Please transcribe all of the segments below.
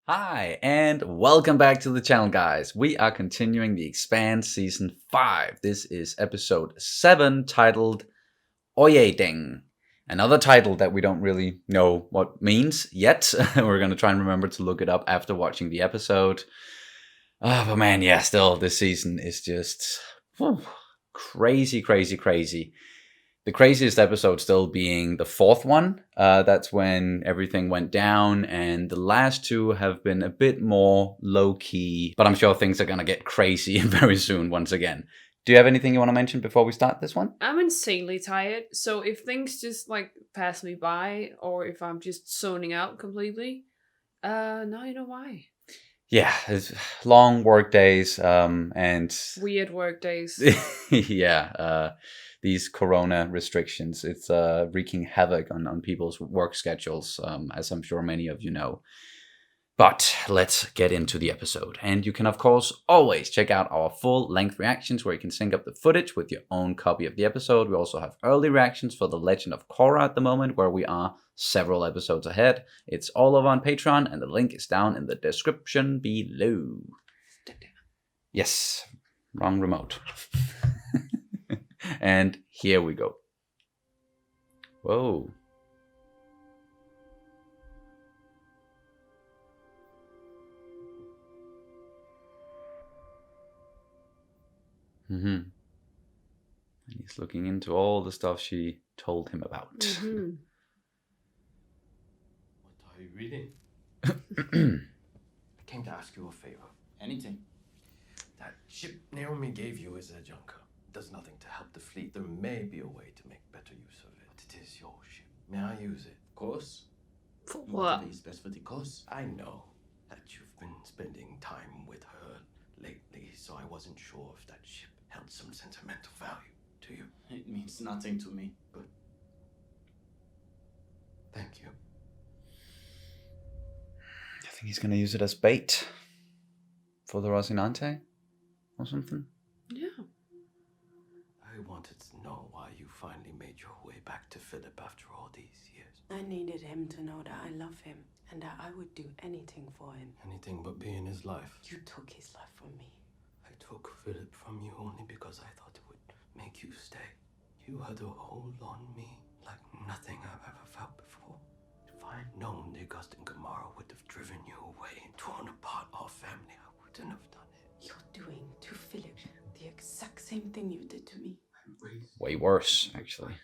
Hi, and welcome back to the channel, guys. We are continuing the Expanse Season 5. This is Episode 7, titled Oyedeng. Another title that we don't really know what means yet. We're going to try and remember to look it up after watching the episode. But man, yeah, still, this season is just crazy. The craziest episode still being the fourth one. That's when everything went down, and the last two have been a bit more low-key, but I'm sure things are gonna get crazy very soon once again. Do you have anything you want to mention before we start this one? I'm insanely tired, so if things just pass me by, or if I'm just zoning out completely, now you know why. Yeah, it's long work days, and Weird work days. yeah, these corona restrictions, it's wreaking havoc on people's work schedules, as I'm sure many of you know. But let's get into the episode. And you can, of course, always check out our full-length reactions where you can sync up the footage with your own copy of the episode. We also have early reactions for The Legend of Korra at the moment, where we are several episodes ahead. It's all over on Patreon, and the link is down in the description below. Yes, wrong remote. And here we go. Whoa. And he's looking into all the stuff she told him about. What are you reading? I came to ask you a favor. Anything. That ship Naomi gave you is a junker. It does nothing to help the fleet. There may be a way to make better use of it. It is your ship. May I use it? Of course. For what? Whatever is best for the cause. I know that you've been spending time with her lately, so I wasn't sure if that ship held some sentimental value to you. It means nothing to me. Good. Thank you. I think he's going to use it as bait for the Rossinante or something. Yeah. I wanted to know why you finally made your way back to Filip after all these years. I needed him to know that I love him and that I would do anything for him. Anything but be in his life. You took his life from me. I took Filip from you only because I thought it would make you stay. You had a hold on me like nothing I've ever felt before. If I'd known the August and Gamara would have driven you away and torn apart our family, I wouldn't have done it. You're doing to Filip the exact same thing you did to me. Way worse, actually.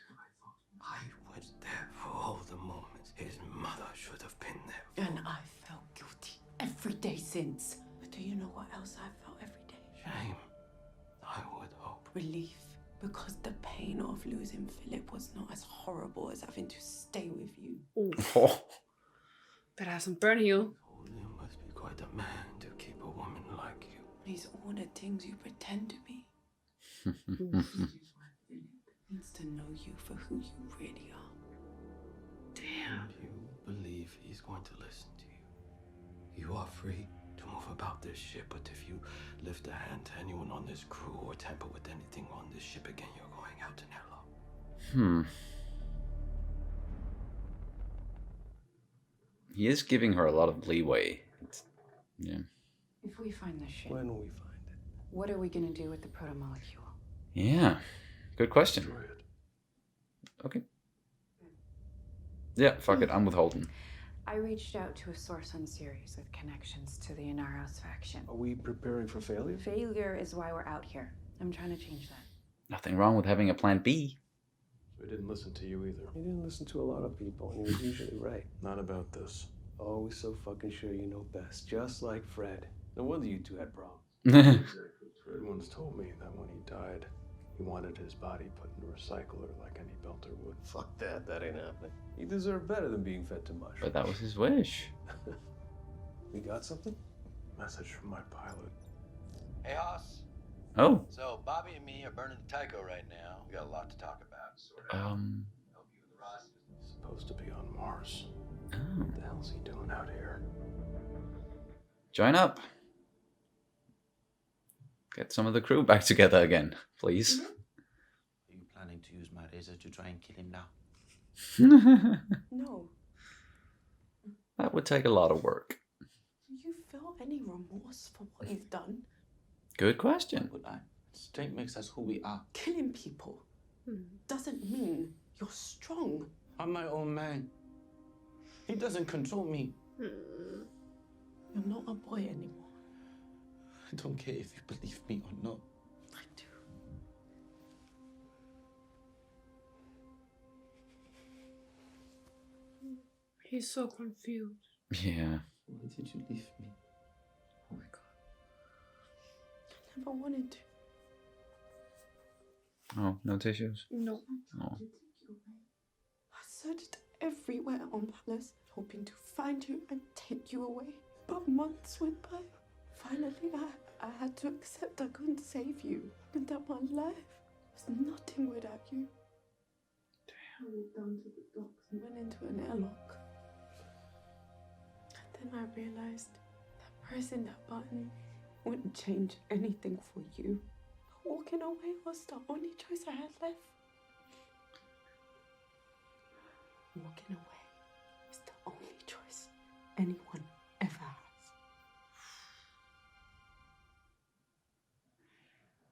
I was there for all the moments. His mother should have been there. And I felt guilty every day since. But do you know what else I felt every day? Shame. I would hope. Relief. Because the pain of losing Filip was not as horrible as having to stay with you. Oh. Better have some burn heal. You must be quite a man to keep a woman like you. He's all the things you pretend to be. Needs to know you for who you really are. Damn. You believe he's going to listen to you. You are free to move about this ship, but if you lift a hand to anyone on this crew or tamper with anything on this ship again, you're going out in Airlock. He is giving her a lot of leeway. Yeah. If we find this ship, When we find it. what are we gonna do with the protomolecule? Yeah. Good question. Destroy it. Okay. Yeah, fuck it. I'm with Holden. I reached out to a source on Ceres with connections to the Inaros faction. Are we preparing for failure? Failure is why we're out here. I'm trying to change that. Nothing wrong with having a plan B. We didn't listen to you either. He didn't listen to a lot of people, and he was usually right. Not about this. Always so fucking sure you know best, just like Fred. No wonder you two had problems. Fred once told me that when he died, he wanted his body put in a recycler like any belter would. Fuck that, that ain't happening. You deserve better than being fed to mush. But that was his wish. We got something? Message from my pilot. Hey, Haas. Oh. So, Bobby and me are burning the Tycho right now. We got a lot to talk about. Oh. Help you with the Ross. He's supposed to be on Mars. Oh. What the hell's he doing out here? Join up. Get some of the crew back together again, please. Are you planning to use my razor to try and kill him now? No. That would take a lot of work. remorse for what you've done? Good question. Would I? Strength makes us who we are. Killing people doesn't mean you're strong. I'm my own man. He doesn't control me. You're not a boy anymore. I don't care if you believe me or not. I do. He's so confused. Yeah. Why did you leave me? Oh my god. I never wanted to. Oh, no tissues? No. Oh. I searched everywhere on Palace, hoping to find you and take you away. But months went by. Finally, I had to accept I couldn't save you, and that my life was nothing without you. Damn. I went down to the docks and went into an airlock. And then I realized that pressing that button wouldn't change anything for you. Walking away was the only choice I had left. Walking away is the only choice anyone ever has.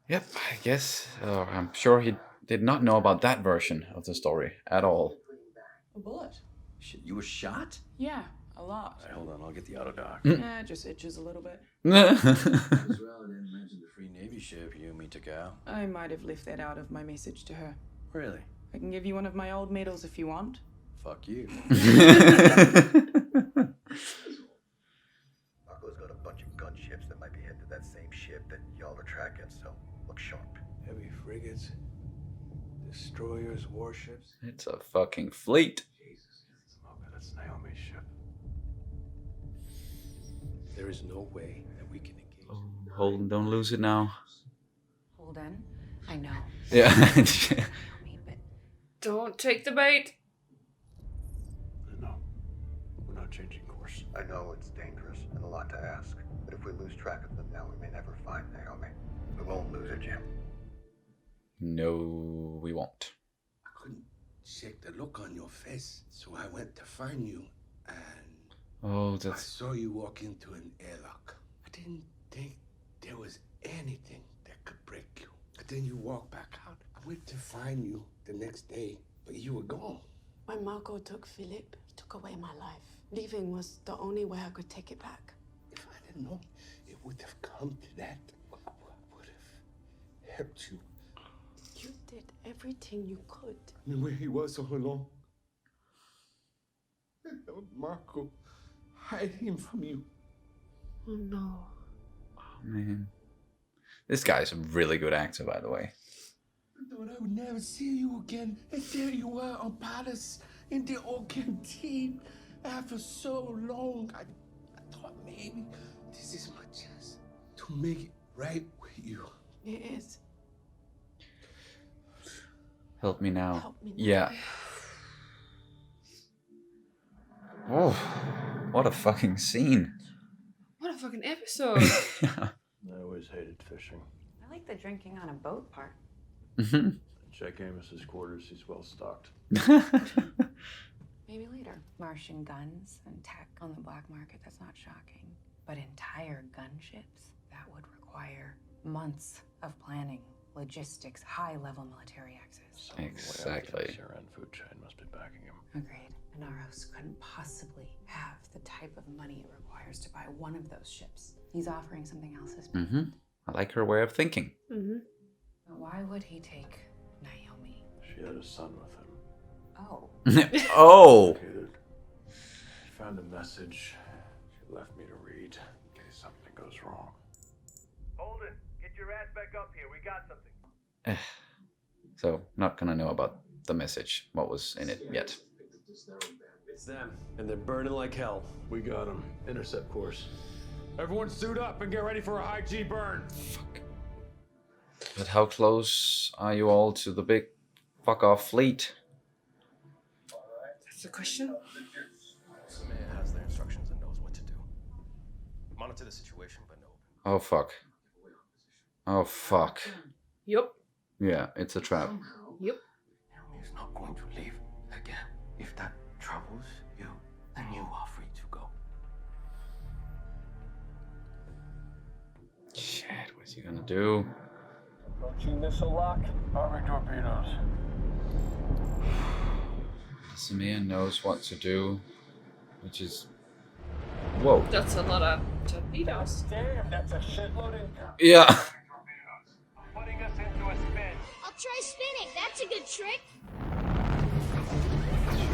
Yep, I guess. I'm sure he did not know about that version of the story at all. A bullet. Shit, you were shot? Yeah, a lot. All right, hold on, I'll get the auto doc. Yeah, it just itches a little bit. As well, I didn't mention the Free Navy ship you and me took out. I might have left that out of my message to her. Really? I can give you one of my old medals if you want. Fuck you. Marco's got a bunch of gunships that might be headed to that same ship that y'all are tracking, so look sharp. Heavy frigates, destroyers, warships. It's a fucking fleet. Jesus, oh, that's Naomi's ship. There is no way that we can engage. Oh, Holden, don't lose it now. Holden, I know. Yeah. Naomi, but Don't take the bait. No, we're not changing course. I know it's dangerous and a lot to ask, but if we lose track of them now, we may never find Naomi. We won't lose her, Jim. No, we won't. I couldn't shake the look on your face, so I went to find you, and Oh, I that's... saw you walk into an airlock. I didn't think there was anything that could break you. But then you walked back out. I went to find you the next day, but you were gone. When Marco took Filip, he took away my life. Leaving was the only way I could take it back. If I didn't know it would have come to that, I would have helped you. You did everything you could. I knew where he was all along. I held Marco, hide him from you. Oh no. Oh, man. This guy's a really good actor, by the way. I thought I would never see you again. And there you were on Palace in the old canteen. After so long, I thought maybe this is my chance to make it right with you. It is. Help me now. Help me now. Yeah. Oh, what a fucking scene. What a fucking episode. I always hated fishing. I like the drinking on a boat part. Check Amos's quarters, he's well stocked. Maybe later. Martian guns and tech on the black market, that's not shocking. But entire gunships, that would require months of planning, logistics, high-level military access. Exactly. The CRN food chain must be backing him. Agreed. Naros couldn't possibly have the type of money it requires to buy one of those ships. He's offering something else as payment. I like her way of thinking. But why would he take Naomi? She had a son with him. Oh. Oh! Complicated. She found a message she left me to read in case something goes wrong. Holden, get your ass back up here. We got something. So, not gonna know about the message, what was in it yet. It's them, and they're burning like hell. We got him. Intercept course. Everyone suit up and get ready for a high G burn. But how close are you all to the big fuck-off fleet? That's the question. Samaya has their instructions and knows what to do. Monitor the situation, but no. Oh fuck. Oh fuck. Yup. Yeah, it's a trap. Yep. Naomi is not going to leave again. If that troubles you, then you are free to go. do? Approaching missile lock. Arming torpedoes. Samir knows what to do, which is... Whoa. That's a lot of torpedoes. Damn, that's a shitload in. Yeah. Putting us into a spin. I'll try spinning. That's a good trick.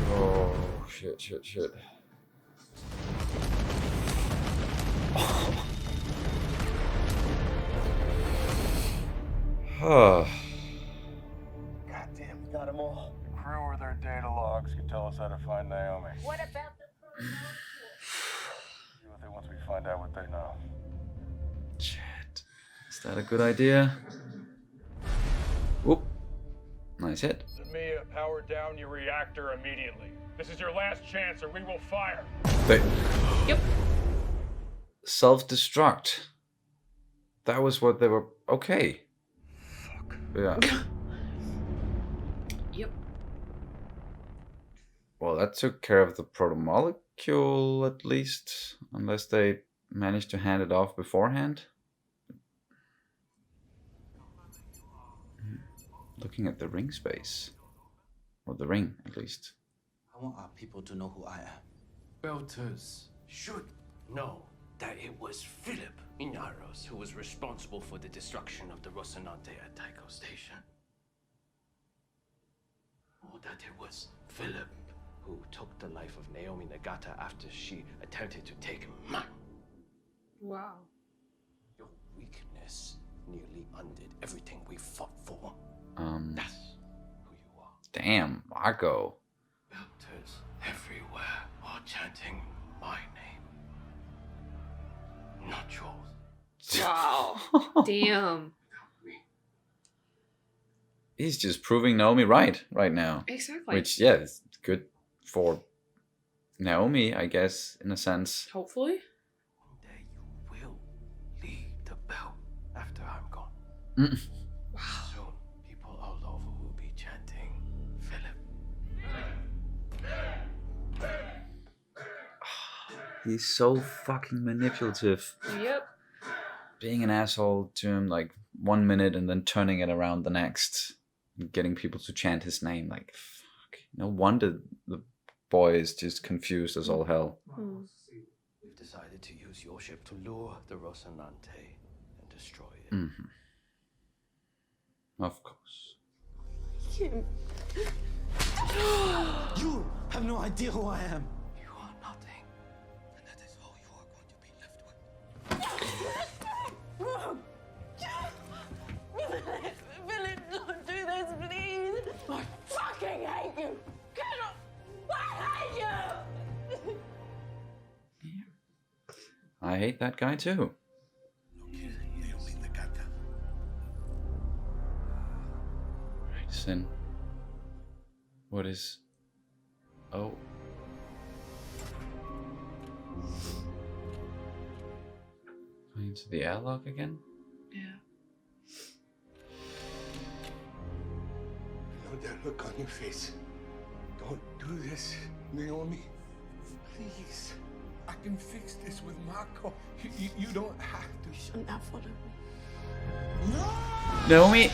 Oh, shit. Oh. Goddamn, we got them all. The crew or their data logs can tell us how to find Naomi. What about the See what they once we find out what they know. Shit. Is that a good idea? Whoop. Nice hit. Mia, power down your reactor immediately. This is your last chance or we will fire. Yep. Self-destruct. That was what they were... Okay. Fuck. Yeah. Yep. Well, that took care of the proto-molecule, at least. Unless they managed to hand it off beforehand. Looking at the ring space. Or the ring, at least. I want our people to know who I am. Belters should know that it was Filip Inaros who was responsible for the destruction of the Rossinante at Tycho Station. Or that it was Filip who took the life of Naomi Nagata after she attempted to take mine. Wow. Your weakness nearly undid everything we fought for. That's who you are. Damn, Marco. Belters everywhere are chanting my name, not yours. Wow. Damn. He's just proving Naomi right now. Exactly. Which, yeah, is good for Naomi, I guess, in a sense. Hopefully. One day you will leave the belt after I'm gone. Wow. Soon, people all over will be chanting Filip. He's so fucking manipulative. Yep. Being an asshole to him, like, 1 minute and then turning it around the next. And getting people to chant his name, like, fuck. No wonder the boy is just confused as all hell. We've decided to use your ship to lure the Rossinante and destroy it. Mm-hmm. Of course. Kim. You have no idea who I am. You are nothing, and that is all you are going to be left with. Philip, don't do this, please. I fucking hate you. Get up. I hate you. I hate that guy too. Sin. What is... Oh. Going to the airlock again? Yeah. Know that look on your face. Don't do this, Naomi. Please. I can fix this with Marco. You don't have to. You shouldn't have followed me. No! Naomi!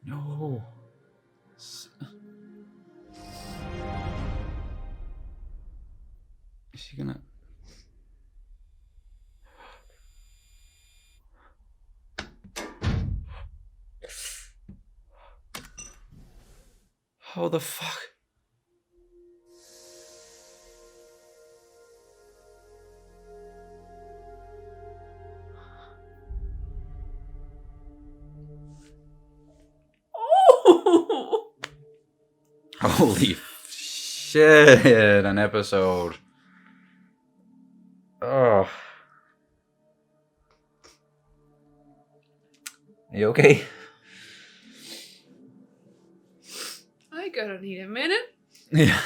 No. Is she gonna... How the fuck? Oh! Holy shit, an episode. Oh. Are you okay? I gotta need a minute. Yeah,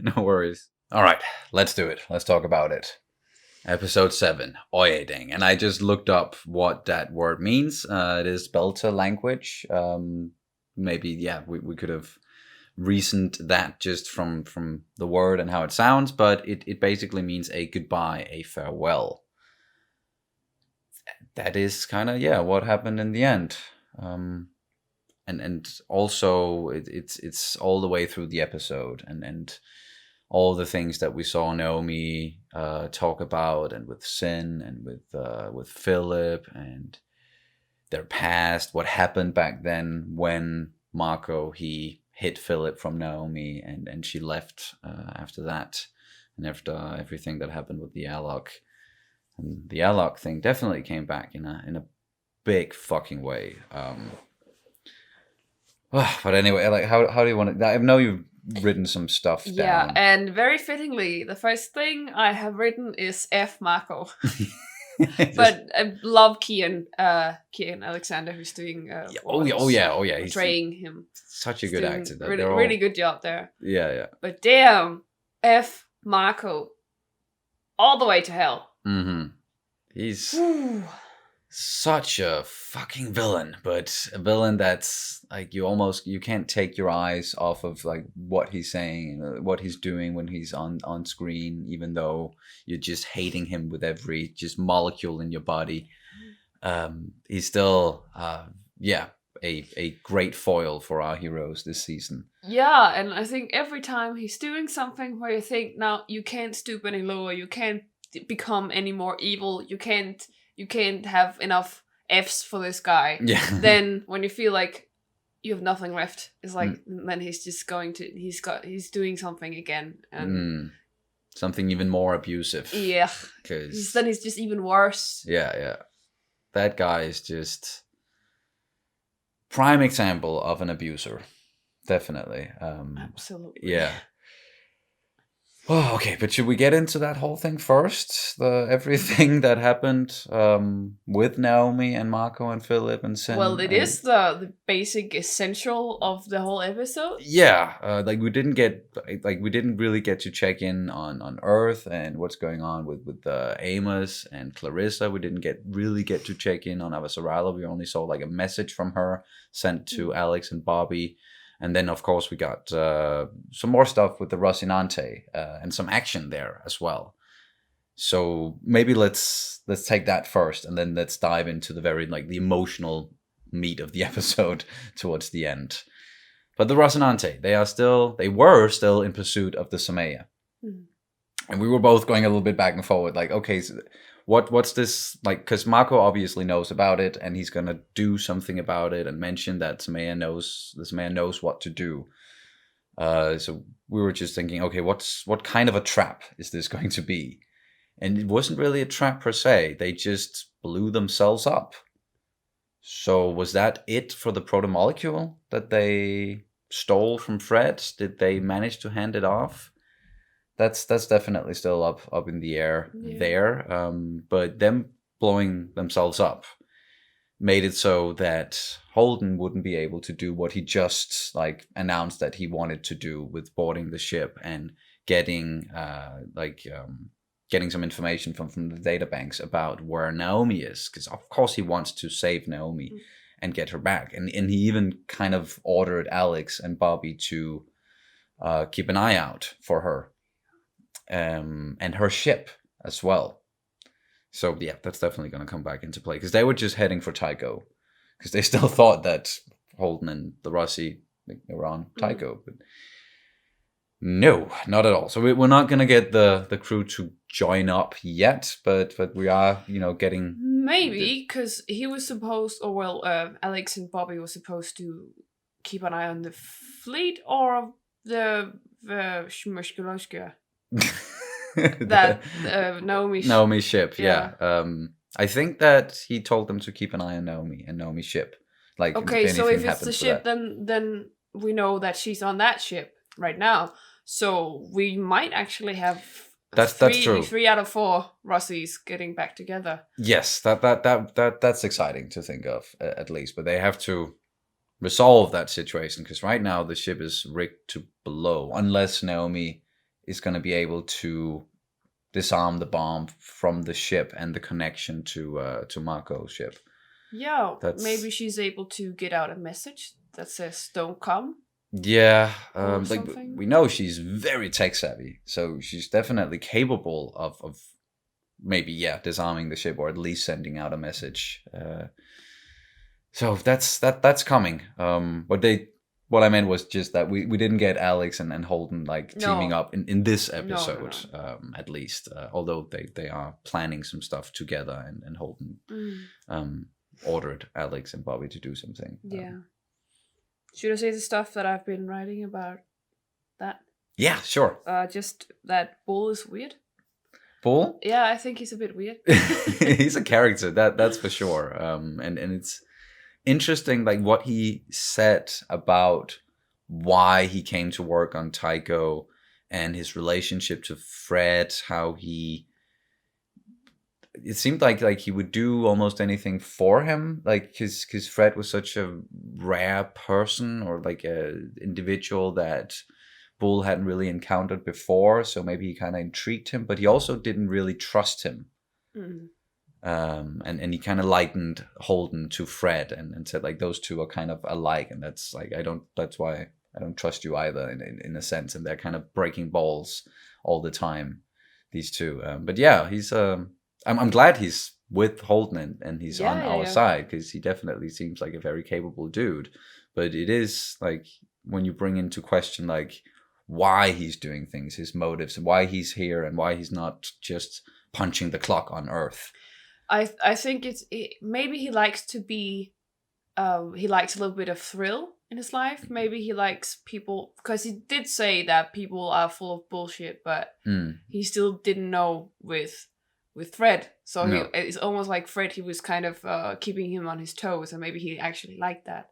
no worries. Alright, let's do it. Let's talk about it. Episode 7, Oyedeng. And I just looked up what that word means. It is Belter language. Maybe, yeah, we could have reasoned that just from the word and how it sounds, but it basically means a goodbye, a farewell. That is kind of what happened in the end. And also it's all the way through the episode and all the things that we saw Naomi talk about, and with Sin, and with Filip and their past, what happened back then when Marco, he hid Filip from Naomi, and she left after that, and after everything that happened with the Airlock. And the Airlock thing definitely came back in a big fucking way. But anyway, like how do you want to? I know you've written some stuff down. Yeah, and very fittingly, the first thing I have written is F Marco. But I love Kian Alexander, who's doing he's portraying him. Such a good actor. Really good job there. Yeah. But damn, F Marco, all the way to hell. Mm-hmm. He's such a fucking villain, but a villain that's like you can't take your eyes off of like what he's saying, what he's doing when he's on screen, even though you're just hating him with every just molecule in your body. He's still a great foil for our heroes this season. Yeah, and I think every time he's doing something where you think, now you can't stoop any lower, you can't become any more evil, you can't have enough Fs for this guy. Yeah. Then when you feel like you have nothing left, it's like then he's just he's doing something again, and something even more abusive. Yeah. Because then he's just even worse. Yeah. That guy is just prime example of an abuser. Definitely. Absolutely. Yeah. Oh, okay, but should we get into that whole thing first? Everything that happened with Naomi and Marco and Filip and Sin. Well, it is the basic essential of the whole episode. Yeah, we didn't really get to check in on Earth and what's going on with Amos and Clarissa. We didn't really get to check in on Avasarala. We only saw like a message from her sent to Alex and Bobby. And then, of course, we got some more stuff with the Rossinante and some action there as well. So maybe let's take that first, and then let's dive into the the emotional meat of the episode towards the end. But the Rossinante, they were still in pursuit of the Samaya. And we were both going a little bit back and forward, like, okay, so what's this, like, because Marco obviously knows about it, and he's gonna do something about it and mention that the Samaya knows what to do. So we were just thinking, okay, what kind of a trap is this going to be? And it wasn't really a trap per se. They just blew themselves up. So was that it for the protomolecule that they stole from Fred? Did they manage to hand it off? That's definitely still up in the air there. But them blowing themselves up made it so that Holden wouldn't be able to do what he just announced that he wanted to do with boarding the ship and getting some information from the databanks about where Naomi is, because of course he wants to save Naomi and get her back, and he even kind of ordered Alex and Bobby to keep an eye out for her. And her ship as well. So yeah, that's definitely going to come back into play, because they were just heading for Tycho, because they still thought that Holden and the Rossi were on Tycho, but no, not at all. So we're not going to get the crew to join up yet, but we are, getting maybe, because he was supposed, Alex and Bobby were supposed to keep an eye on the fleet or the Shmushkaloshka. That Naomi's ship, yeah. I think that he told them to keep an eye on Naomi and Naomi's ship. Okay, so if it's the ship, then we know that she's on that ship right now. So we might actually have that's true. 3 out of 4 Rossies getting back together. Yes, that's exciting to think of, at least. But they have to resolve that situation, because right now the ship is rigged to blow, unless Naomi is going to be able to disarm the bomb from the ship and the connection to Marco's ship. Yeah, maybe she's able to get out a message that says "Don't come." Yeah, Or like something? we know she's very tech savvy, so she's definitely capable of maybe disarming the ship or at least sending out a message. So that's coming. What I meant was just that we didn't get Alex and Holden like teaming No. up in this No, no, episode, at least. Although they are planning some stuff together, and Holden ordered Alex and Bobby to do something. Yeah. Should I say the stuff that I've been writing about that? Yeah, sure. Just that Bull is weird. Bull? Yeah, I think he's a bit weird. He's a character, that's for sure. And it's interesting, like what he said about why he came to work on Tycho and his relationship to Fred. How it seemed like he would do almost anything for him, like because Fred was such a rare person, or like a individual that Bull hadn't really encountered before, so maybe he kind of intrigued him, but he also didn't really trust him. And he kind of likened Holden to Fred, and said like those two are kind of alike, and that's like that's why I don't trust you either in a sense, and they're kind of breaking balls all the time, these two. But yeah, he's I'm glad he's with Holden and he's on our side, because he definitely seems like a very capable dude. But it is like when you bring into question like why he's doing things, his motives, and why he's here, and why he's not just punching the clock on Earth. I think maybe he likes to be, he likes a little bit of thrill in his life. Maybe he likes people, because he did say that people are full of bullshit, but he still didn't know with Fred. So it's almost like Fred, he was kind of keeping him on his toes, and maybe he actually liked that.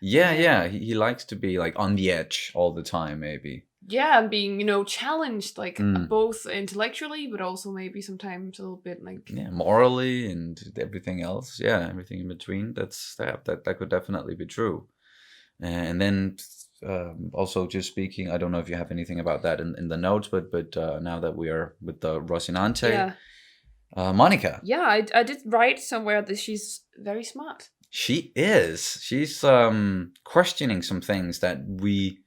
Yeah, he likes to be like on the edge all the time, maybe. Yeah, and being, challenged, like both intellectually, but also maybe sometimes a little bit like morally and everything else. Yeah, everything in between. That could definitely be true. And then also just speaking, I don't know if you have anything about that in the notes, but now that we are with the Rossinante, Monica. Yeah, I did write somewhere that she's very smart. She is. She's questioning some things that we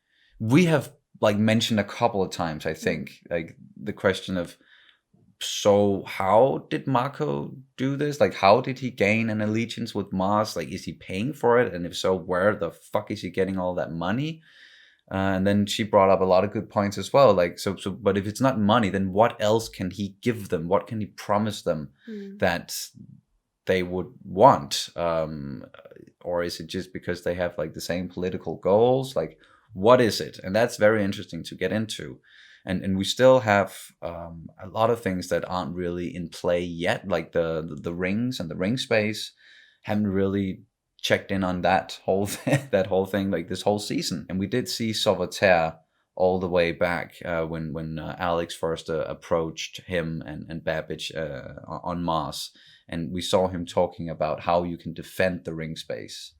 have like mentioned a couple of times, I think. Like the question of, so how did Marco do this? Like, how did he gain an allegiance with Mars? Like, is he paying for it? And if so, where the fuck is he getting all that money? And then she brought up a lot of good points as well. Like, so, but if it's not money, then what else can he give them? What can he promise them that they would want? Or is it just because they have like the same political goals? Like, what is it? And that's very interesting to get into. And we still have a lot of things that aren't really in play yet, like the rings and the ring space. Haven't really checked in on that whole thing like this whole season. And we did see Sauveterre all the way back when Alex first approached him and Babbage on Mars, and we saw him talking about how you can defend the ring space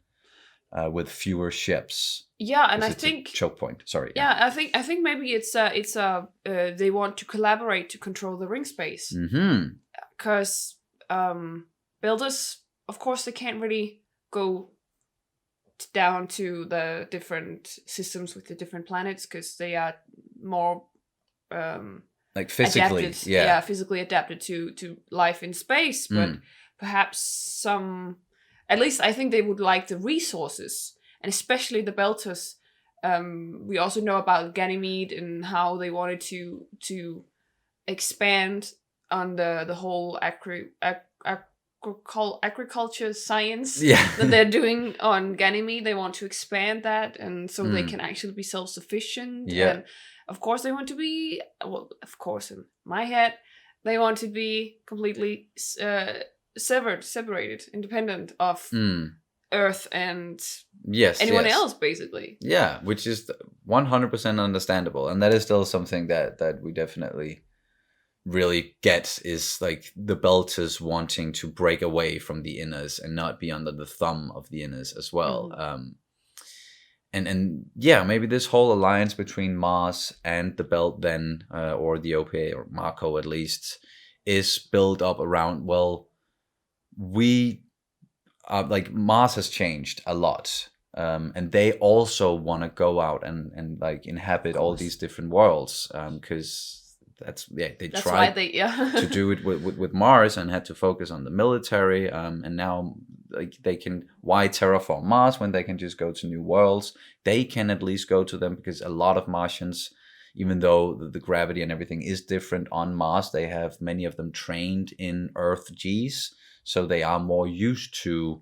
with fewer ships. Yeah, and I think choke point. Sorry. Yeah, I think maybe it's they want to collaborate to control the ring space. Because builders, of course, they can't really go down to the different systems with the different planets, because they are more like physically adapted, physically adapted to life in space. But perhaps some, at least I think they would like the resources, and especially the Belters. We also know about Ganymede and how they wanted to expand on the whole agriculture science that they're doing on Ganymede. They want to expand that, and so they can actually be self-sufficient. And of course they want to be, well, of course in my head, they want to be completely separated, independent of Earth and anyone else, basically. Yeah, which is 100% understandable. And that is still something that we definitely really get, is like the Belters wanting to break away from the Inners and not be under the thumb of the Inners as well. And yeah, maybe this whole alliance between Mars and the Belt then, or the OPA, or Marco at least, is built up around, well, we like Mars has changed a lot, and they also want to go out and like inhabit all these different worlds, because that's tried to do it with Mars and had to focus on the military, and now like they can, why terraform Mars when they can just go to new worlds? They can at least go to them, because a lot of Martians, even though the gravity and everything is different on Mars, they have many of them trained in Earth Gs, so they are more used to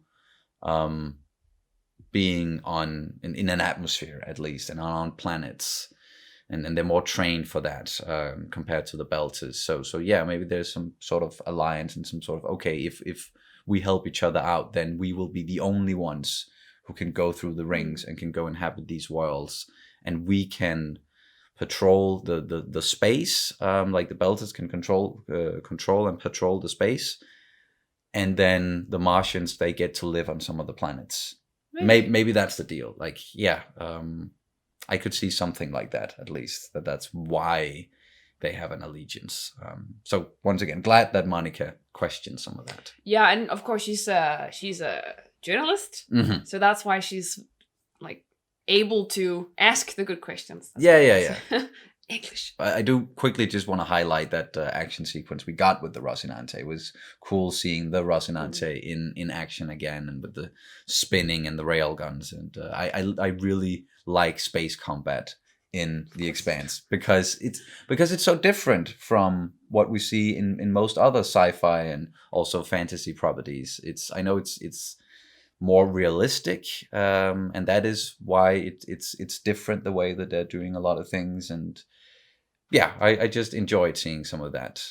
being in an atmosphere at least, and on planets, and they're more trained for that compared to the Belters. So yeah, maybe there's some sort of alliance and some sort of, okay, if we help each other out, then we will be the only ones who can go through the rings and can go inhabit these worlds, and we can patrol the space, like the Belters can control and patrol the space, and then the Martians, they get to live on some of the planets. Maybe that's the deal. Like, yeah, I could see something like that, at least. That's why they have an allegiance. So once again, glad that Monica questioned some of that. Yeah, and of course she's a journalist, so that's why she's like able to ask the good questions. Yeah. English. I do quickly just want to highlight that action sequence we got with the Rossinante. It was cool seeing the Rossinante in action again, and with the spinning and the rail guns. And I really like space combat in the Expanse, because it's so different from what we see in most other sci-fi and also fantasy properties. I know it's more realistic, and that is why it's different, the way that they're doing a lot of things. And yeah, I just enjoyed seeing some of that,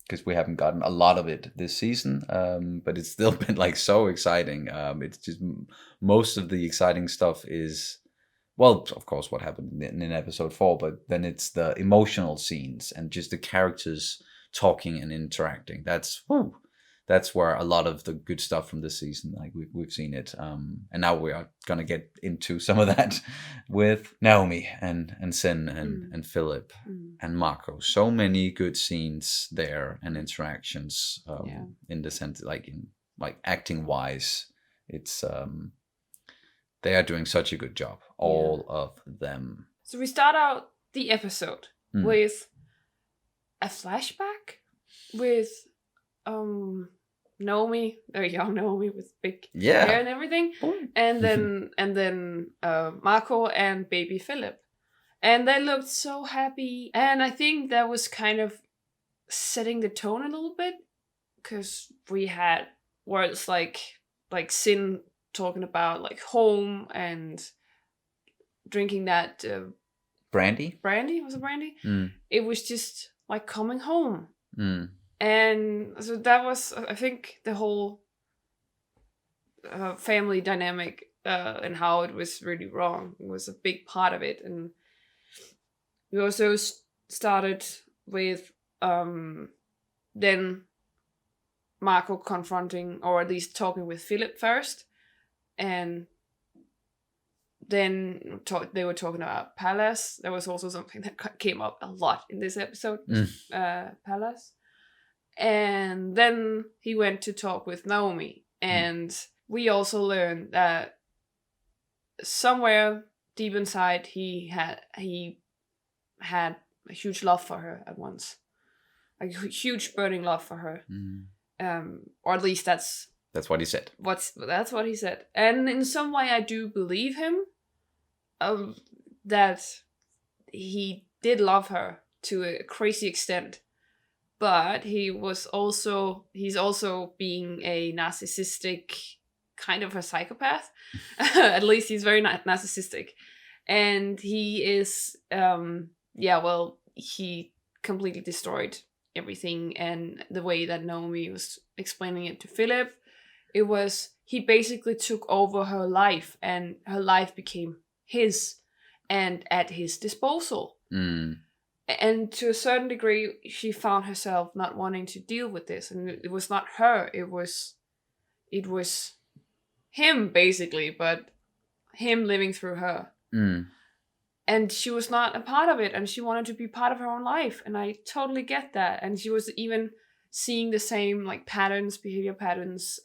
because we haven't gotten a lot of it this season, but it's still been like so exciting. It's just, most of the exciting stuff is, well, of course, what happened in episode 4, but then it's the emotional scenes and just the characters talking and interacting. That's where a lot of the good stuff from this season, like we've seen it, and now we are gonna get into some of that with Naomi and Sin and Filip and Marco. So many good scenes there and interactions, in the sense, like acting wise, it's they are doing such a good job, all of them. So we start out the episode with a flashback with Naomi, very young Naomi with big hair and everything, and then Marco and baby Filip, and they looked so happy, and I think that was kind of setting the tone a little bit, because we had words like Sin talking about like home and drinking that brandy. Was it brandy? It was just like coming home. And so that was, I think, the whole family dynamic and how it was really wrong was a big part of it. And we also started with then Marco confronting, or at least talking with Filip first, and then they were talking about Palace. There was also something that came up a lot in this episode, Palace. And then he went to talk with Naomi, and we also learned that somewhere deep inside he had a huge love for her at once, like a huge burning love for her, or at least that's what he said. That's what he said, and in some way I do believe him, that he did love her to a crazy extent. But he's also being a narcissistic, kind of a psychopath. At least he's very narcissistic. And he is, he completely destroyed everything. And the way that Naomi was explaining it to Filip, it was, he basically took over her life, and her life became his and at his disposal. And to a certain degree, she found herself not wanting to deal with this. And it was not her, it was him, basically, but him living through her. And she was not a part of it, and she wanted to be part of her own life. And I totally get that. And she was even seeing the same, like, behavior patterns,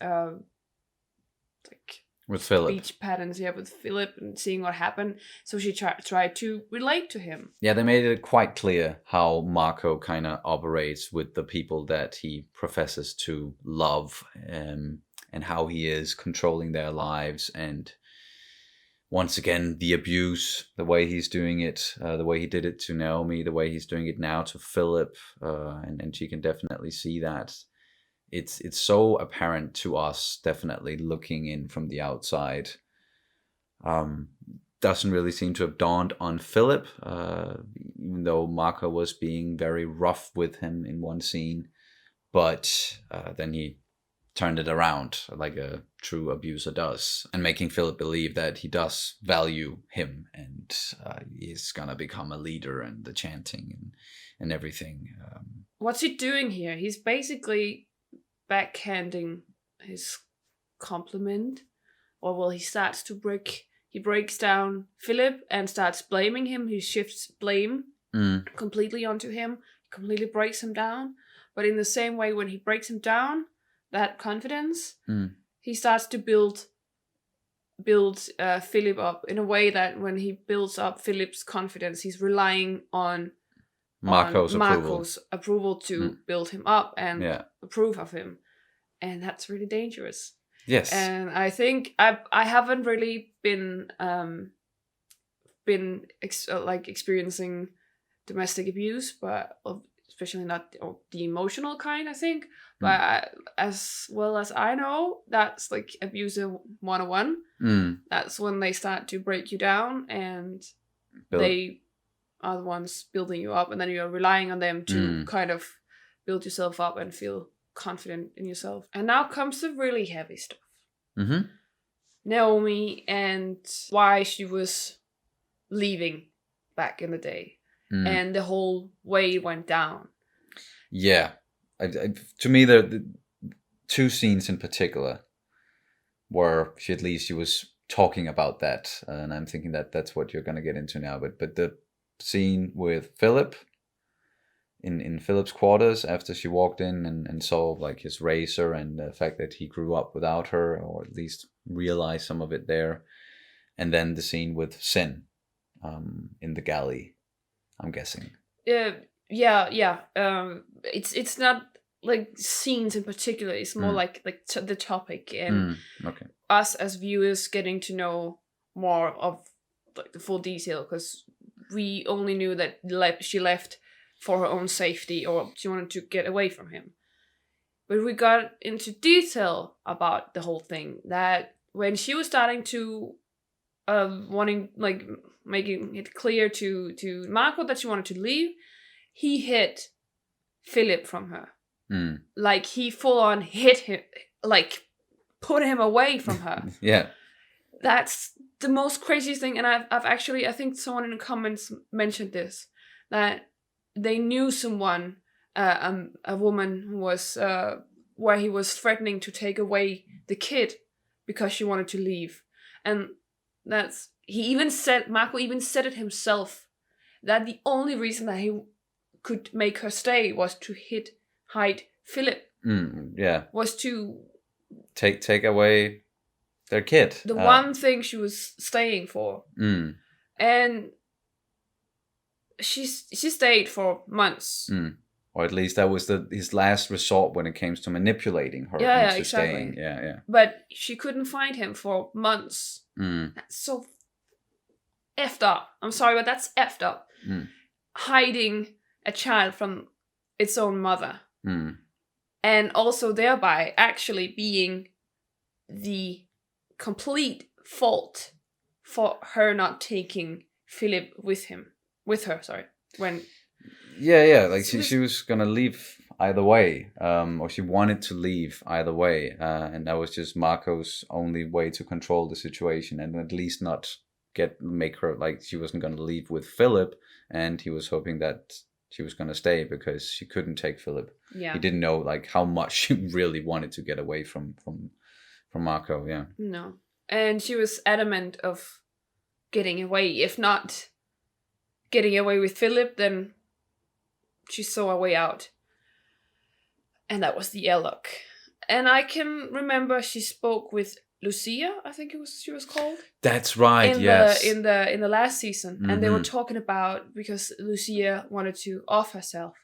with Filip. speech patterns with Filip and seeing what happened. So she tried to relate to him. Yeah, they made it quite clear how Marco kind of operates with the people that he professes to love, and how he is controlling their lives. And once again, the abuse, the way he's doing it, the way he did it to Naomi, the way he's doing it now to Filip, and she can definitely see that. It's so apparent to us, definitely looking in from the outside. Doesn't really seem to have dawned on Filip, even though Marco was being very rough with him in one scene. But then he turned it around like a true abuser does, and making Filip believe that he does value him, and he's gonna become a leader, and the chanting and everything. What's he doing here? He's basically backhanding his compliment, or well, he breaks down Filip and starts blaming him. He shifts blame completely onto him, completely breaks him down. But in the same way, when he breaks him down, that confidence, he starts to build Filip up in a way that when he builds up Filip's confidence, he's relying on Marco's approval to build him up and approve of him, and that's really dangerous. Yes. And I think I haven't really been experiencing domestic abuse, but especially not the emotional kind, I think. But as well as I know, that's like abuser 101. That's when they start to break you down, and they are the ones building you up, and then you're relying on them to kind of build yourself up and feel confident in yourself. And now comes the really heavy stuff. Naomi and why she was leaving back in the day, and the whole way it went down. Yeah. To me, the two scenes in particular where she was talking about that, and I'm thinking that that's what you're going to get into now. But the scene with Filip in Filip's quarters after she walked in and saw like his razor and the fact that he grew up without her, or at least realized some of it there, and then the scene with Sin in the galley, I'm guessing. It's not like scenes in particular. It's more like the topic, and us as viewers getting to know more of like the full detail, because we only knew that she left for her own safety, or she wanted to get away from him. But we got into detail about the whole thing, that when she was starting to making it clear to Marco that she wanted to leave, he hid Filip from her. Like he full on hit him, like put him away from her. Yeah. That's the most craziest thing. And I've actually, I think someone in the comments mentioned this, that they knew someone, a woman who was, where he was threatening to take away the kid because she wanted to leave. And Marco even said it himself, that the only reason that he could make her stay was to hide Filip. Was to take away their kid. The one thing she was staying for. And she stayed for months. Or at least that was his last resort when it came to manipulating her into exactly. staying. Yeah. But she couldn't find him for months. That's so effed up. I'm sorry, but that's effed up. Hiding a child from its own mother. And also thereby actually being the complete fault for her not taking Filip with her. When like she was gonna leave either way, or she wanted to leave either way, and that was just Marco's only way to control the situation, and at least not make her like she wasn't gonna leave with Filip, and he was hoping that she was gonna stay because she couldn't take Filip. He didn't know like how much she really wanted to get away from Marco. No, and she was adamant of getting away. If not getting away with Filip, then she saw a way out, and that was the airlock. And I can remember she spoke with Lucia, I think she was called. That's right. In yes. In the last season, and they were talking about because Lucia wanted to off herself,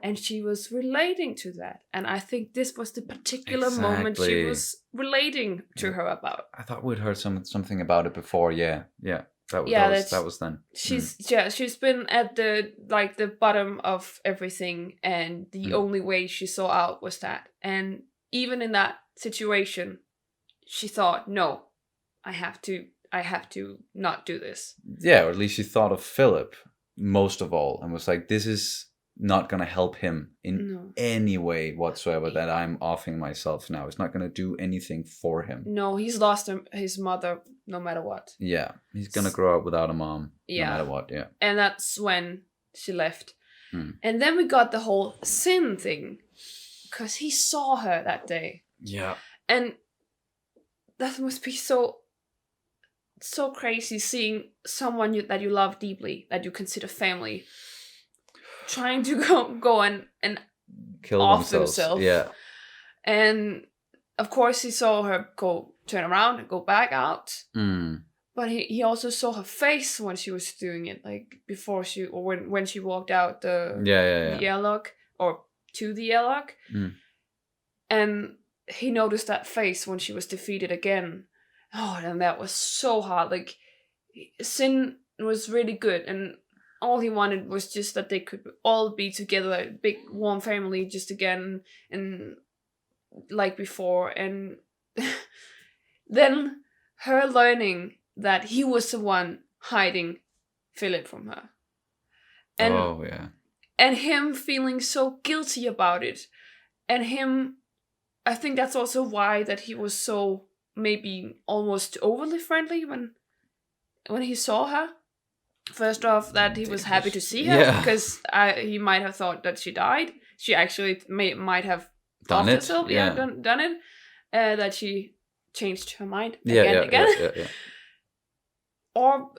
and she was relating to that, and I think this was the particular moment she was relating to her about. I thought we'd heard something about it before. Yeah. That was then. She's been at the bottom of everything, and the only way she saw out was that, and even in that situation, she thought, no, I have to not do this. Yeah, or at least she thought of Filip most of all, and was like, this is not going to help him in any way whatsoever that I'm offing myself now. It's not going to do anything for him. No, he's lost his mother no matter what. Yeah, he's going to grow up without a mom no matter what, yeah. And that's when she left. And then we got the whole sin thing, because he saw her that day. Yeah. And that must be so crazy, seeing someone that you love deeply, that you consider family, trying to go and kill off themselves. Yeah. And of course he saw her turn around and go back out. But he also saw her face when she was doing it, like before when she walked out the airlock, or to the airlock. And he noticed that face when she was defeated again. Oh, and that was so hard. Like, Sin was really good, and all he wanted was just that they could all be together, a big warm family, just again, and like before. And then her learning that he was the one hiding Filip from her, and and him feeling so guilty about it, and him, I think that's also why that he was so maybe almost overly friendly when he saw her. First off, that he was happy to see her, because he might have thought that she died. She actually might have done it. Herself. Done it. That she changed her mind again. Or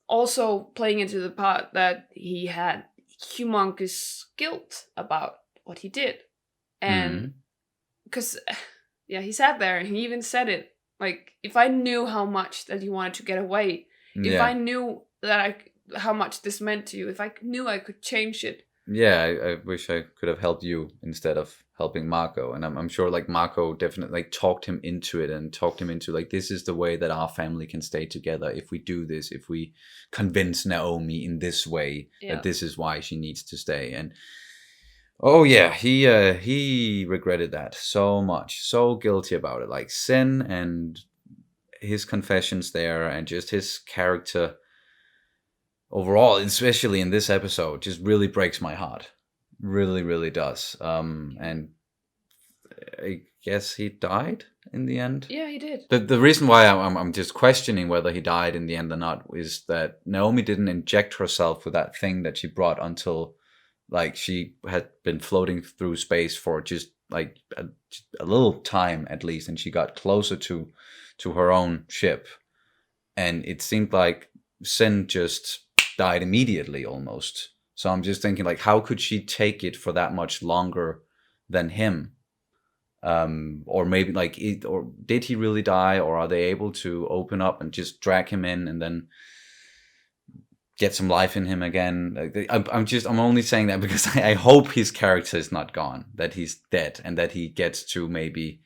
also playing into the part that he had humongous guilt about what he did, and because he sat there and he even said it, like, if I knew how much that you wanted to get away, if I knew that how much this meant to you, if I knew I could change it. Yeah, I wish I could have helped you instead of helping Marco. And I'm sure like Marco definitely like talked him into it, and talked him into like, this is the way that our family can stay together if we do this, if we convince Naomi in this way that this is why she needs to stay. And he regretted that so much, so guilty about it, like Sin and his confessions there, and just his character overall, especially in this episode, just really breaks my heart. Really, really does. And I guess he died in the end. Yeah, he did. The reason why I'm just questioning whether he died in the end or not is that Naomi didn't inject herself with that thing that she brought until like she had been floating through space for just like a little time at least, and she got closer to her own ship, and it seemed like Sin just died immediately almost. So I'm just thinking, like, how could she take it for that much longer than him? Or maybe like, or did he really die, or are they able to open up and just drag him in and then get some life in him again? I'm only saying that because I hope his character is not gone, that he's dead, and that he gets to maybe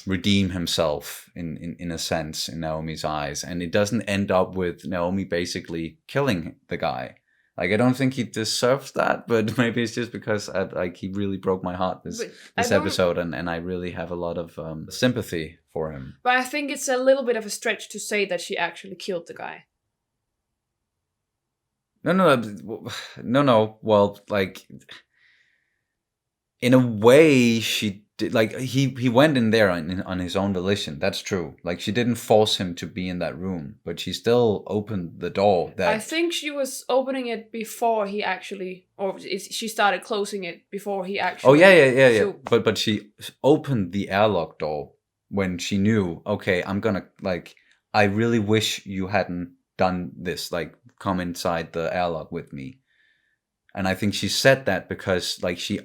redeem himself in a sense in Naomi's eyes, and it doesn't end up with Naomi basically killing the guy. Like, I don't think he deserves that, but maybe it's just because he really broke my heart this episode, and I really have a lot of sympathy for him. But I think it's a little bit of a stretch to say that she actually killed the guy. No. Well, like, in a way, she did. Like, he went in there on his own volition. That's true. Like, she didn't force him to be in that room, but she still opened the door. I think she was opening it before he actually, or she started closing it before he actually. Oh yeah. But she opened the airlock door when she knew, okay, I'm gonna, like, I really wish you hadn't done this. Like, come inside the airlock with me. And I think she said that because like she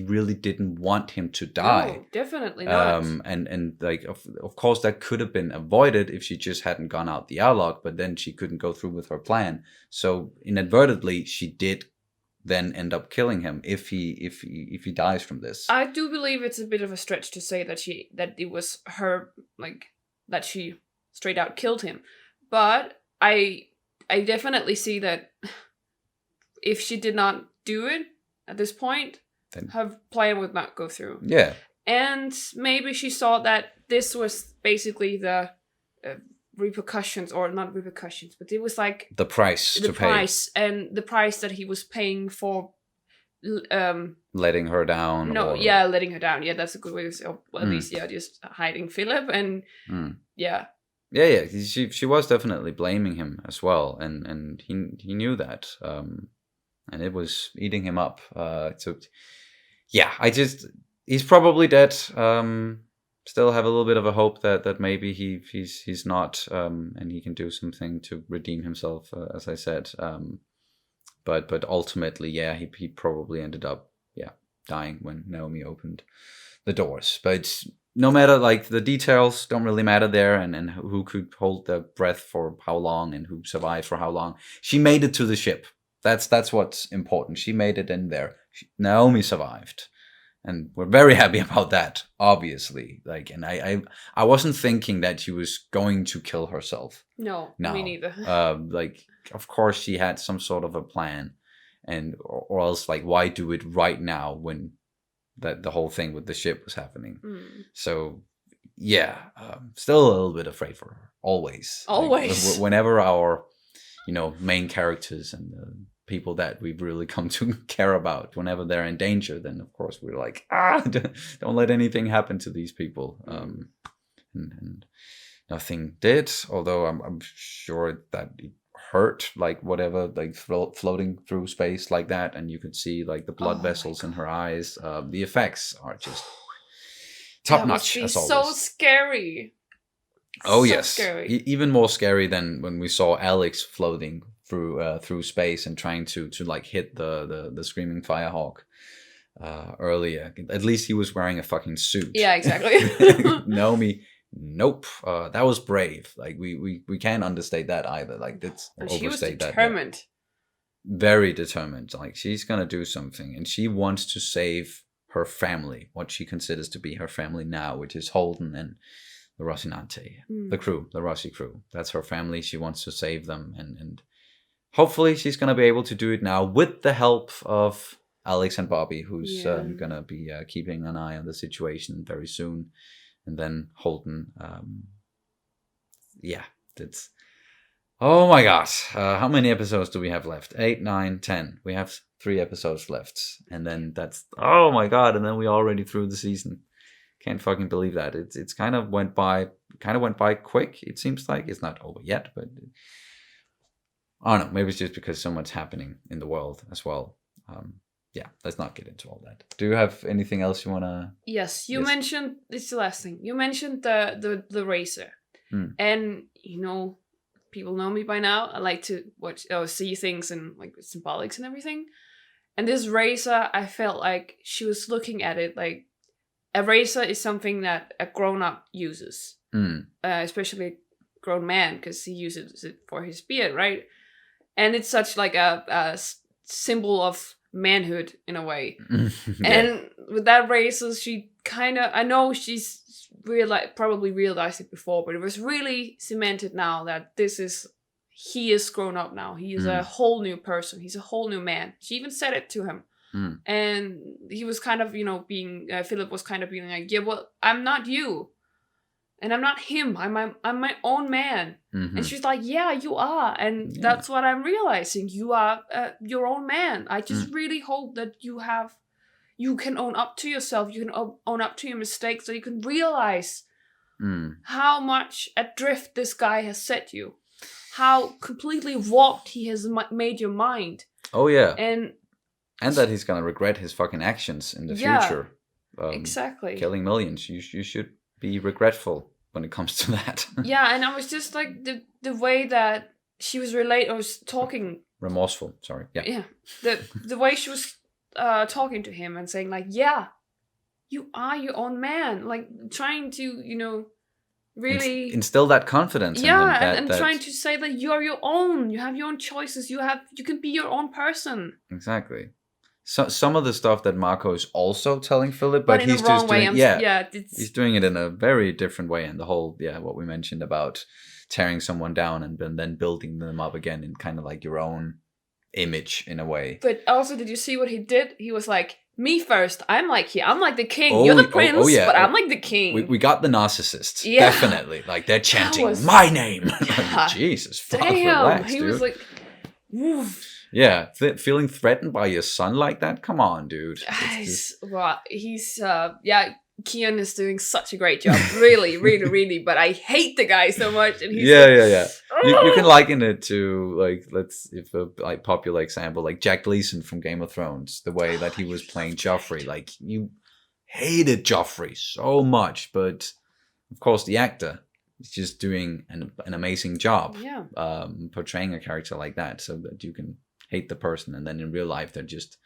really didn't want him to die. No, definitely not. And like of course that could have been avoided if she just hadn't gone out the airlock, but then she couldn't go through with her plan. So inadvertently she did then end up killing him if he dies from this. I do believe it's a bit of a stretch to say that it was her, like, that she straight out killed him. But I definitely see that if she did not do it at this point, then her plan would not go through. Yeah. And maybe she saw that this was basically the repercussions, or not repercussions, but it was like the price to pay. And the price that he was paying for letting her down. Letting her down. Yeah, that's a good way to say. Well, at least, just hiding Filip, and yeah. She was definitely blaming him as well, and he knew that, and it was eating him up. So yeah, he's probably dead. Still have a little bit of a hope that maybe he's not, and he can do something to redeem himself, as I said. But ultimately, he probably ended up dying when Naomi opened the doors. But no matter, like, the details don't really matter there, and who could hold their breath for how long and who survived for how long. She made it to the ship. That's what's important. She made it in there. Naomi survived. And we're very happy about that, obviously. Like, and I wasn't thinking that she was going to kill herself. No, me neither. Like, of course she had some sort of a plan, and or else, like, why do it right now when the whole thing with the ship was happening? So yeah, still a little bit afraid for her. Always. Like, whenever our main characters and people that we've really come to care about, whenever they're in danger, then of course we're like, don't let anything happen to these people. And nothing did, although I'm sure that it hurt, like whatever, like floating through space like that, and you could see like the blood vessels in her eyes. The effects are just top notch, as always. So scary. Oh, so yes, scary. Even more scary than when we saw Alex floating through space and trying to like hit the screaming firehawk earlier. At least he was wearing a fucking suit. Yeah, exactly. Naomi, nope. That was brave. Like we can't understate that either. Like that's overstate. She was determined. That, very determined. Like she's gonna do something, and she wants to save her family, what she considers to be her family now, which is Holden and the Rossinante, the crew, the Rossi crew. That's her family. She wants to save them, and hopefully she's going to be able to do it now with the help of Alex and Bobby, who's going to be keeping an eye on the situation very soon. And then Holden, that's... Oh my god, how many episodes do we have left? 8, 9, 10. We have 3 episodes left. And then that's... Oh my god, and then we already through the season. Can't fucking believe that. It's kind of went by quick, it seems like. It's not over yet, but I don't know, maybe it's just because so much happening in the world as well. Let's not get into all that. Do you have anything else you want to... Yes, you mentioned, it's the last thing. You mentioned the racer. And, people know me by now. I like to see things and like symbolics and everything. And this racer, I felt like she was looking at it like, a razor is something that a grown-up uses, especially a grown man, because he uses it for his beard, right? And it's such like a symbol of manhood in a way. And with that razor, she kind of, I know she's probably realized it before, but it was really cemented now that he is grown up now. He is a whole new person. He's a whole new man. She even said it to him. And he was kind of, Filip was kind of being like, yeah, well, I'm not you. And I'm not him. I'm my own man. And she's like, yeah, you are. And that's what I'm realizing. You are your own man. I just really hope that you can own up to yourself. You can own up to your mistakes, so you can realize how much adrift this guy has set you. How completely warped he has made your mind. Oh, yeah. And that he's gonna regret his fucking actions in the future. Exactly. Killing millions. You should be regretful when it comes to that. Yeah, and I was just like the way that she was talking remorseful. Sorry. Yeah. The way she was talking to him and saying like, yeah, you are your own man, like trying to, you know, really instill that confidence. Yeah, in him, and trying to say that you're your own. You have your own choices. You can be your own person. Exactly. So some of the stuff that Marco is also telling Filip, But but in he's a wrong just way. doing he's doing it in a very different way. And the whole what we mentioned about tearing someone down and then building them up again in kind of like your own image in a way. But also, did you see what he did? He was like, me first. I'm like the king. You're the prince, but I'm like the king. We got the narcissists, definitely. Like they're chanting my name. Like, Jesus, fuck, relax, he dude. was like, oof. Yeah, feeling threatened by your son like that? Come on, dude. Kian is doing such a great job. Really, really, really. But I hate the guy so much. And he's You can liken it to if a popular example, like Jack Gleason from Game of Thrones, the way that he was playing Joffrey. Like you hated Joffrey so much, but of course the actor is just doing an amazing job portraying a character like that, so that you can hate the person, and then in real life they're just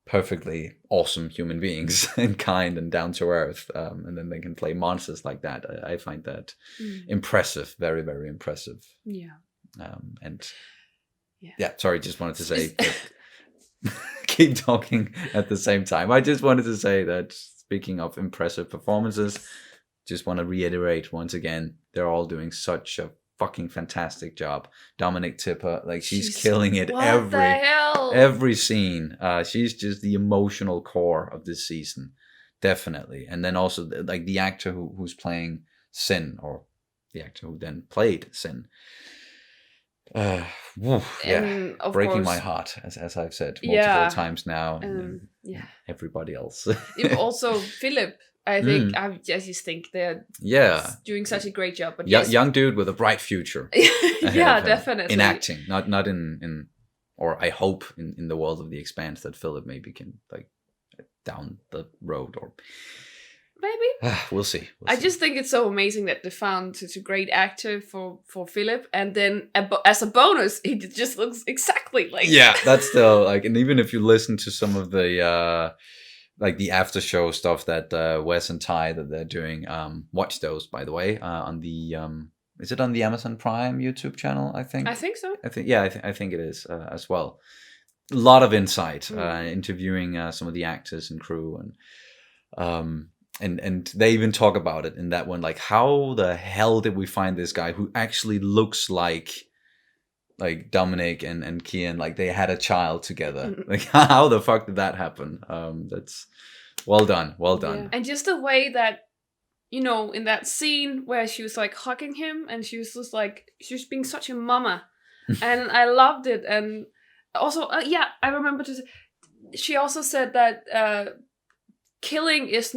perfectly awesome human beings and kind and down to earth, and then they can play monsters like that. I find that impressive, very, very impressive. Sorry, just wanted to say keep talking at the same time. I just wanted to say that, speaking of impressive performances, just want to reiterate once again, they're all doing such a fucking fantastic job. Dominic Tipper, like she's killing it every scene. She's just the emotional core of this season, definitely. And then also like the actor who's playing Sin, or the actor who then played Sin. Breaking my heart, as I've said multiple times now. And everybody else. Also Filip. I think I just think they're doing such a great job. But young dude with a bright future. Definitely in acting, not in or I hope in the world of the Expanse that Filip maybe can like down the road, or maybe we'll see. I just think it's so amazing that they found such a great actor for Filip, and then as a bonus, he just looks exactly like that's still like, and even if you listen to some of the like the after show stuff that Wes and Ty that they're doing, watch those, by the way, on the is it on the Amazon Prime YouTube channel? I think so. I think it is as well. A lot of insight, interviewing some of the actors and crew, and they even talk about it in that one, like how the hell did we find this guy who actually looks like Dominic and Kian, like they had a child together. Like how the fuck did that happen? That's well done. Yeah. And just the way that, you know, in that scene where she was like hugging him and she was just like, she was being such a mama. And I loved it. And also, I remember she also said that killing does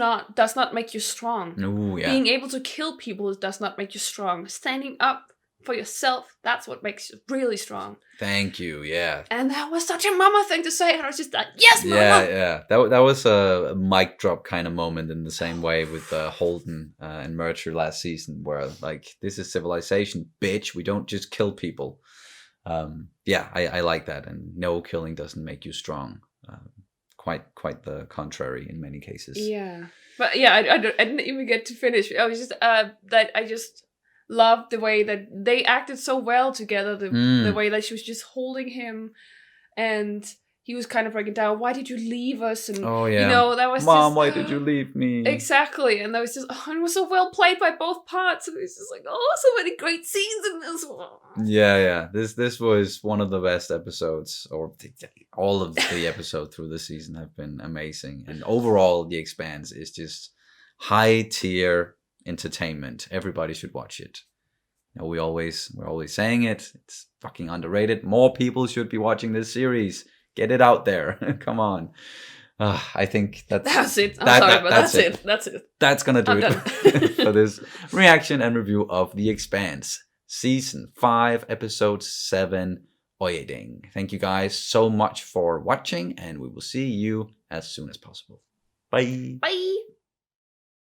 not make you strong. Ooh, yeah. Being able to kill people does not make you strong. Standing up for yourself, that's what makes you really strong. Thank you. Yeah. And that was such a mama thing to say, and I was just like, yes, mama. Yeah. That was a mic drop kind of moment, in the same way with Holden and Mercer last season, where like, this is civilization, bitch. We don't just kill people. I like that. And no, killing doesn't make you strong. Quite the contrary in many cases. Yeah, but I didn't even get to finish. I was just that I just loved the way that they acted so well together. The way that she was just holding him, and he was kind of breaking down. Why did you leave us? And you know, that was Mom, why did you leave me? Exactly, and that was just it was so well played by both parts. And it was just like, so many great scenes in this one. Yeah. This was one of the best episodes, or all of the episodes through the season have been amazing. And overall, The Expanse is just high tier entertainment. Everybody should watch it. You know, we're always saying it. It's fucking underrated. More people should be watching this series. Get it out there. Come on. I think that's it. That's it. That's gonna do it for this reaction and review of The Expanse, Season 5, Episode 7, Oyedeng. Thank you guys so much for watching, and we will see you as soon as possible. Bye. Bye.